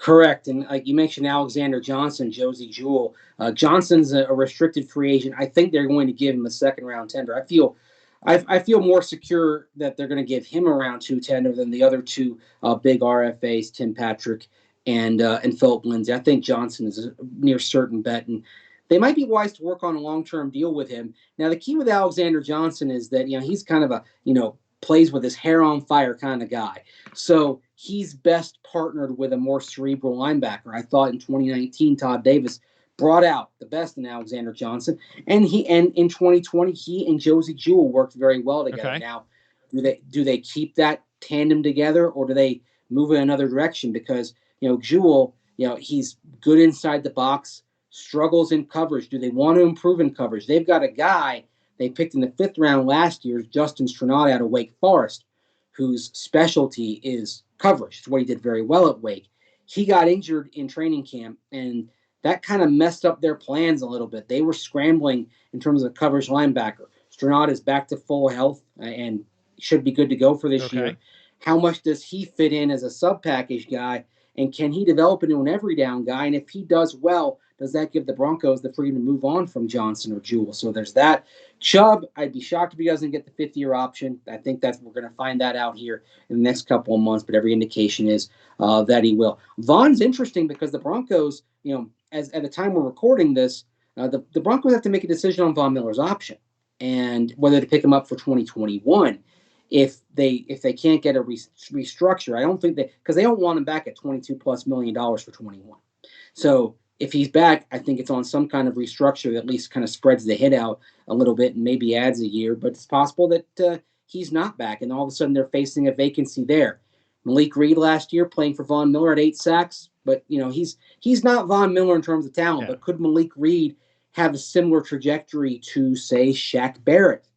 Correct. And like you mentioned, Alexander Johnson, Josie Jewell. Johnson's a restricted free agent. I think they're going to give him a second round tender. I feel more secure that they're going to give him a round two tender than the other two big RFAs, Tim Patrick and Philip Lindsay. I think Johnson is a near certain bet, and they might be wise to work on a long term deal with him. Now, the key with Alexander Johnson is that he's kind of a plays with his hair on fire kind of guy. So he's best partnered with a more cerebral linebacker. I thought in 2019, Todd Davis brought out the best in Alexander Johnson, and in 2020 he and Josie Jewell worked very well together. Okay. Now, do they keep that tandem together, or do they move in another direction? Because Jewell, he's good inside the box, struggles in coverage. Do they want to improve in coverage? They've got a guy they picked in the fifth round last year, Justin Stranada out of Wake Forest, whose specialty is coverage. It's what he did very well at Wake. He got injured in training camp, and that kind of messed up their plans a little bit. They were scrambling in terms of coverage linebacker. Stranada is back to full health and should be good to go for this Okay. year. How much does he fit in as a sub package guy? And can he develop into an every down guy? And if he does well, does that give the Broncos the freedom to move on from Johnson or Jewell? So there's that. Chubb, I'd be shocked if he doesn't get the fifth-year option. I think that we're going to find that out here in the next couple of months, but every indication is that he will. Vaughn's interesting because the Broncos, as at the time we're recording this, the Broncos have to make a decision on Von Miller's option and whether to pick him up for 2021. If they can't get a restructure, I don't think because they don't want him back at $22+ million for 21. So if he's back, I think it's on some kind of restructure that at least kind of spreads the hit out a little bit and maybe adds a year. But it's possible that he's not back, and all of a sudden they're facing a vacancy there. Malik Reed last year playing for Von Miller at 8 sacks, but he's not Von Miller in terms of talent. Yeah. But could Malik Reed have a similar trajectory to say Shaq Barrett